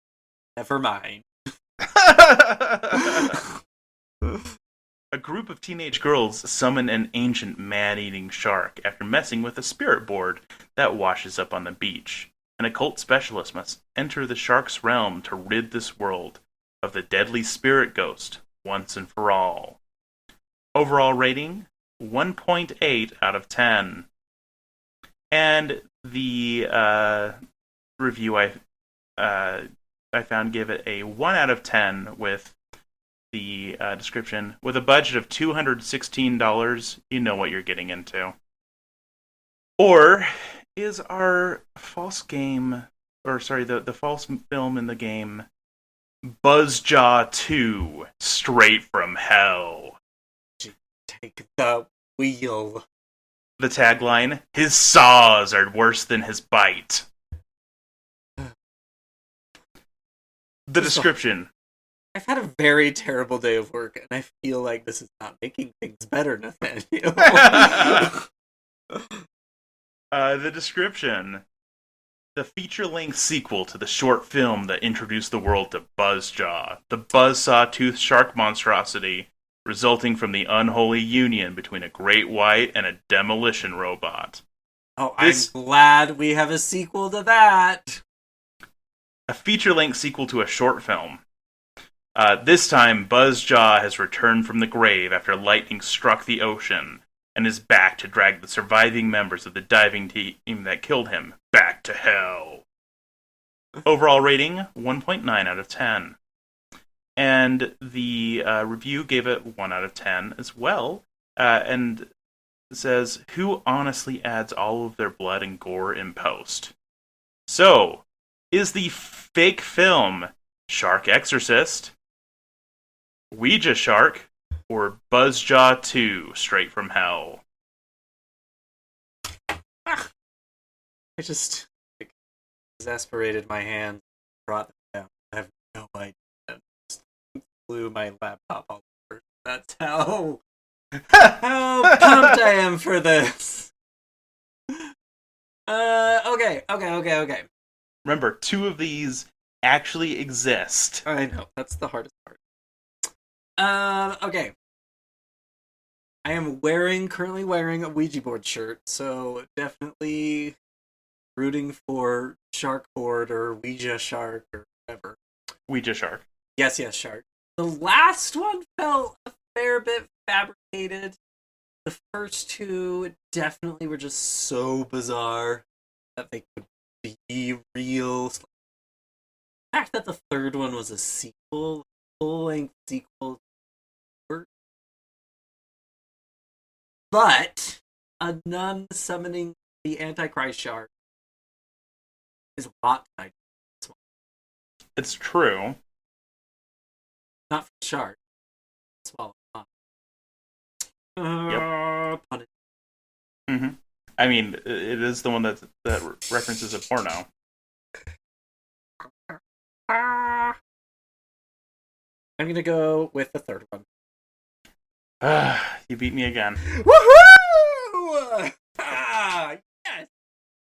never mind. A group of teenage girls summon an ancient man-eating shark after messing with a spirit board that washes up on the beach. An occult specialist must enter the shark's realm to rid this world of the deadly spirit ghost once and for all. Overall rating, 1.8 out of 10. And the review I found gave it a 1 out of 10 with the description. With a budget of $216, you know what you're getting into. Or is our false game, or sorry, the false film in the game, Buzzjaw 2, Straight from Hell. Take the wheel. The tagline, his saws are worse than his bite. The description. I've had a very terrible day of work, and I feel like this is not making things better, Nathaniel. The description. The feature-length sequel to the short film that introduced the world to Buzzjaw, the buzz-saw-toothed shark monstrosity resulting from the unholy union between a great white and a demolition robot. Oh, I'm glad we have a sequel to that. A feature-length sequel to a short film. This time, Buzzjaw has returned from the grave after lightning struck the ocean, and is back to drag the surviving members of the diving team that killed him back to hell. Overall rating, 1.9 out of 10. And the review gave it 1 out of 10 as well. And says, who honestly adds all of their blood and gore in post? So, is the fake film Shark Exorcist, Ouija Shark, or Buzzjaw 2 Straight from Hell? I just exasperated my hand, brought them down. I have no idea. Just blew my laptop all over. That's how pumped I am for this. Okay. Remember, 2 of these actually exist. I know, that's the hardest part. Okay. I am currently wearing a Ouija board shirt, so definitely rooting for Shark Board or Ouija Shark or whatever. Ouija Shark. Yes, Shark. The last one felt a fair bit fabricated. The first 2 definitely were just so bizarre that they could be real. The fact that the third one was a sequel, full-length sequel, but a nun summoning the Antichrist shark is a lot to digest. It's true. Not for shark. Swallow. Yep. Mm-hmm. I mean, it is the one that references a porno. I'm gonna go with the third one. You beat me again. Woohoo! Yes!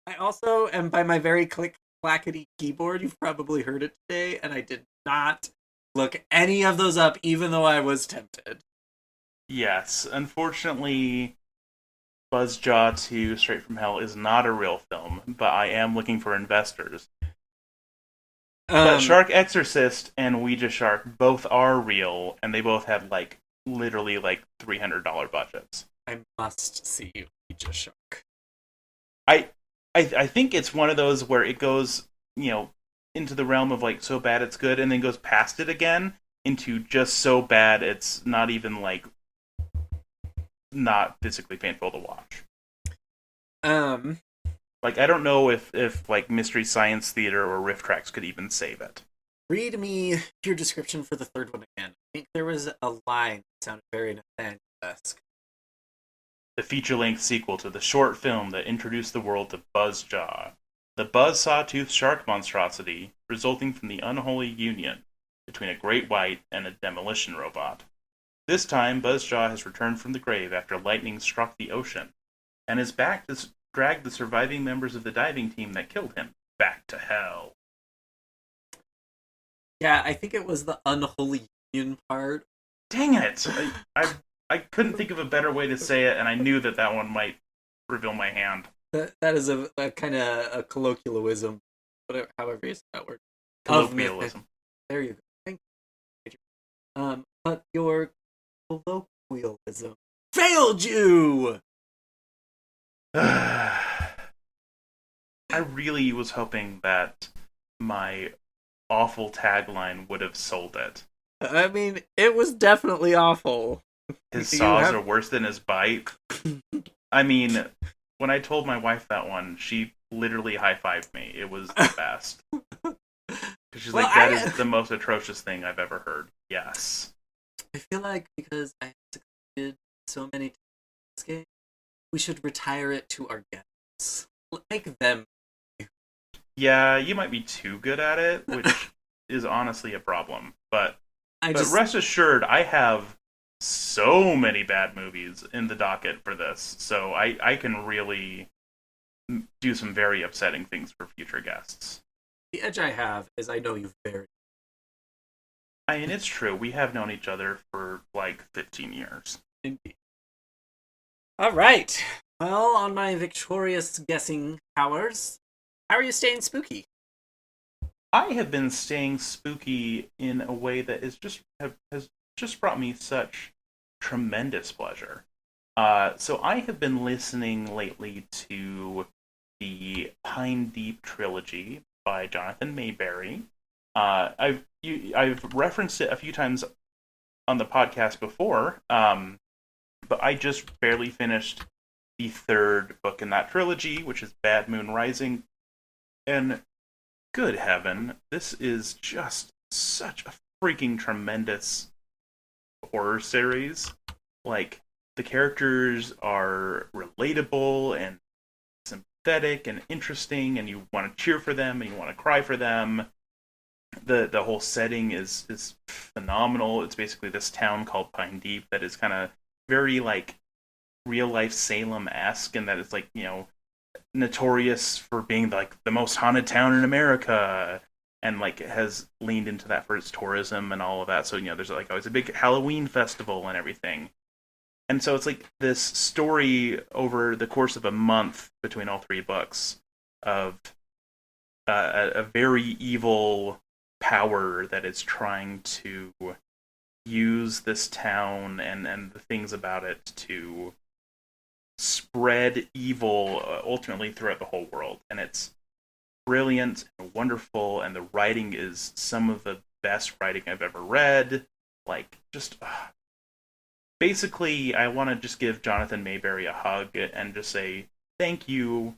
I also am by my very clackety keyboard. You've probably heard it today, and I did not look any of those up, even though I was tempted. Yes, unfortunately, Buzzjaw 2 Straight from Hell is not a real film, but I am looking for investors. But Shark Exorcist and Ouija Shark both are real, and they both had literally $300 budgets. I must see Ouija Shark. I think it's one of those where it goes, into the realm of so bad it's good, and then goes past it again into just so bad it's not even not physically painful to watch. I don't know if Mystery Science Theater or Riff Tracks could even save it. Read me your description for the third one again. I think there was a line that sounded very Nathaniel-esque. The feature-length sequel to the short film that introduced the world to Buzzjaw, the buzz-saw-toothed shark monstrosity resulting from the unholy union between a great white and a demolition robot. This time, Buzzjaw has returned from the grave after lightning struck the ocean, and is back to drag the surviving members of the diving team that killed him back to hell. Yeah, I think it was the unholy union part. Dang it! I couldn't think of a better way to say it, and I knew that one might reveal my hand. That is a kind of a colloquialism, however you say that word. Colloquialism. There you go. Thank you. But your colloquialism failed you! I really was hoping that my awful tagline would have sold it. I mean, it was definitely awful. His saws are worse than his bite. I mean, when I told my wife that one, she literally high-fived me. It was the best. She's that is the most atrocious thing I've ever heard. Yes. I feel like because I succeeded so many times in this game, we should retire it to our guests. Make them. Yeah, you might be too good at it, which is honestly a problem. But rest assured, I have so many bad movies in the docket for this, so I can really do some very upsetting things for future guests. The edge I have is I know you very. I mean, it's true. We have known each other for 15 years. Indeed. All right. Well, on my victorious guessing powers, how are you staying spooky? I have been staying spooky in a way that has just brought me such tremendous pleasure. So I have been listening lately to the Pine Deep trilogy by Jonathan Mayberry. I've referenced it a few times on the podcast before, but I just barely finished the third book in that trilogy, which is Bad Moon Rising. And good heaven, this is just such a freaking tremendous horror series. Like, the characters are relatable and sympathetic and interesting, and you want to cheer for them and you want to cry for them. The whole setting is phenomenal. It's basically this town called Pine Deep that is kind of very like real life Salem-esque, and that it's like, you know, notorious for being like the most haunted town in America, and like has leaned into that for its tourism and all of that. So, you know, there's like always a big Halloween festival and everything. And so it's like this story over the course of a month between all three books of a very evil power that is trying to use this town and the things about it to spread evil ultimately throughout the whole world. And it's brilliant and wonderful, and the writing is some of the best writing I've ever read. Like, just basically, I want to just give Jonathan Mayberry a hug and just say, thank you,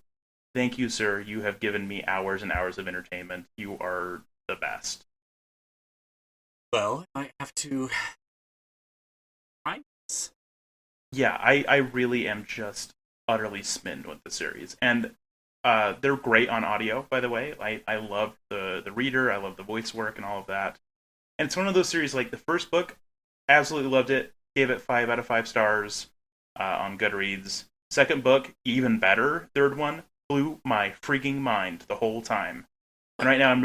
sir. You have given me hours and hours of entertainment. You are the best. Well, I have to find this. Yeah, I really am just utterly smitten with the series. And they're great on audio, by the way. I love the reader, I love the voice work and all of that. And it's one of those series, like the first book, absolutely loved it. Gave it 5 out of 5 stars on Goodreads. Second book, even better. Third one, blew my freaking mind the whole time. And right now I'm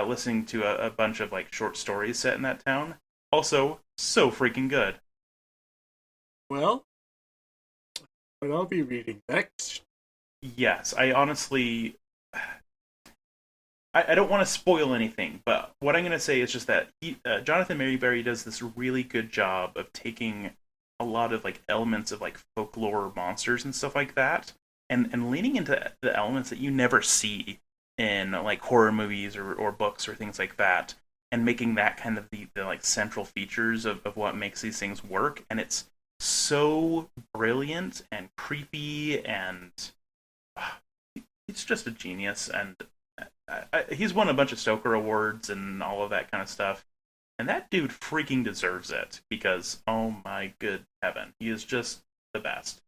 listening to a bunch of like short stories set in that town. Also, so freaking good. Well, what I'll be reading next. Yes, I honestly... I don't want to spoil anything, but what I'm going to say is just that Jonathan Mayberry does this really good job of taking a lot of like elements of like folklore monsters and stuff like that, and leaning into the elements that you never see in like horror movies or books or things like that, and making that kind of the like central features of what makes these things work. And it's so brilliant and creepy, and it's just a genius. And he's won a bunch of Stoker Awards and all of that kind of stuff. And that dude freaking deserves it, because, oh my good heaven, he is just the best.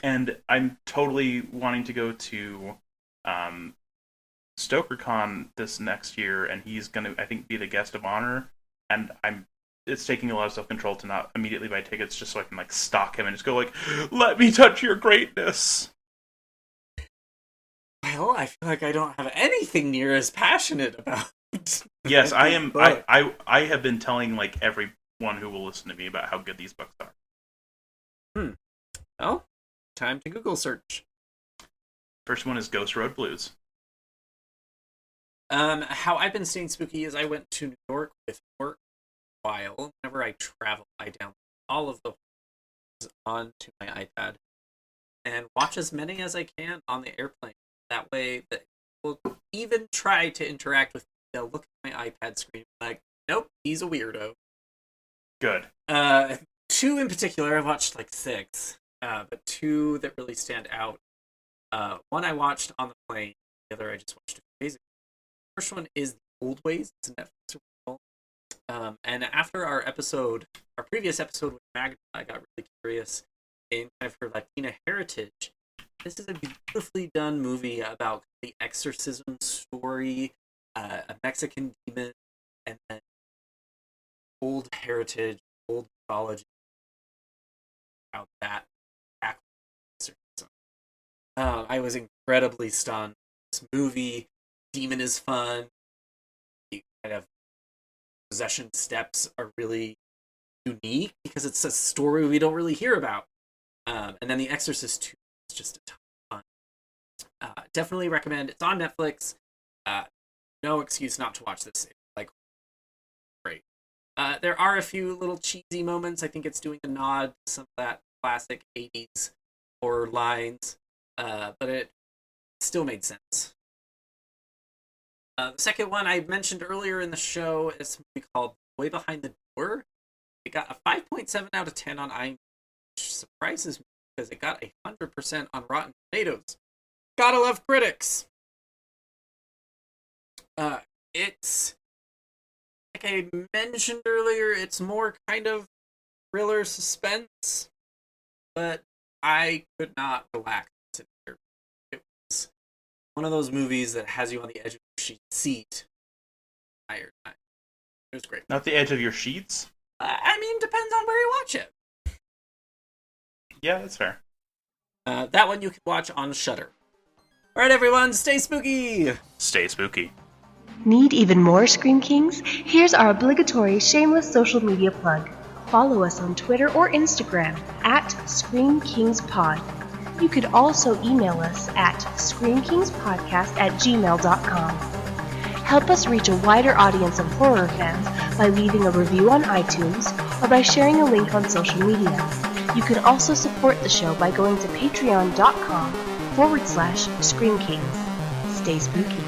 And I'm totally wanting to go to StokerCon this next year, and he's going to, I think, be the guest of honor. And it's taking a lot of self-control to not immediately buy tickets just so I can, like, stalk him and just go, like, let me touch your greatness. Well, I feel like I don't have anything near as passionate about. Yes, I am. I have been telling like everyone who will listen to me about how good these books are. Well, time to Google search. First one is Ghost Road Blues. How I've been staying spooky is I went to New York with work a while. Whenever I travel, I download all of the onto my iPad and watch as many as I can on the airplane. That way, that will even try to interact with me. They'll look at my iPad screen like, nope, he's a weirdo. Good. 2 in particular, I've watched like 6, but 2 that really stand out. One I watched on the plane, the other I just watched a few days ago. The first one is The Old Ways. It's a Netflix original. And after our previous episode with Magna, I got really curious in kind of her Latina heritage. This is a beautifully done movie about the exorcism story, a Mexican demon, and then old heritage, old mythology, about that exorcism. I was incredibly stunned. This movie, demon is fun. The kind of possession steps are really unique because it's a story we don't really hear about. And then The Exorcist 2 is just a ton of fun. Definitely recommend. It's on Netflix. No excuse not to watch this. It's like great. There are a few little cheesy moments. I think it's doing a nod to some of that classic 80s horror lines, but it still made sense. The second one I mentioned earlier in the show is a movie called Boy Behind the Door. It got a 5.7 out of 10 on IMDb, which surprises me because it got 100% on Rotten Tomatoes. Gotta love critics. It's, like I mentioned earlier, it's more kind of thriller suspense, but I could not relax it here. It was one of those movies that has you on the edge of your seat the entire time. It was great. Not the edge of your sheets? I mean, depends on where you watch it. Yeah, that's fair. That one you can watch on Shudder. Alright everyone, stay spooky! Stay spooky. Need even more Scream Kings? Here's our obligatory shameless social media plug. Follow us on Twitter or Instagram at Scream Kings Pod. You could also email us at screamkingspodcast@gmail.com. Help us reach a wider audience of horror fans by leaving a review on iTunes or by sharing a link on social media. You can also support the show by going to patreon.com/Scream Kings. Stay spooky.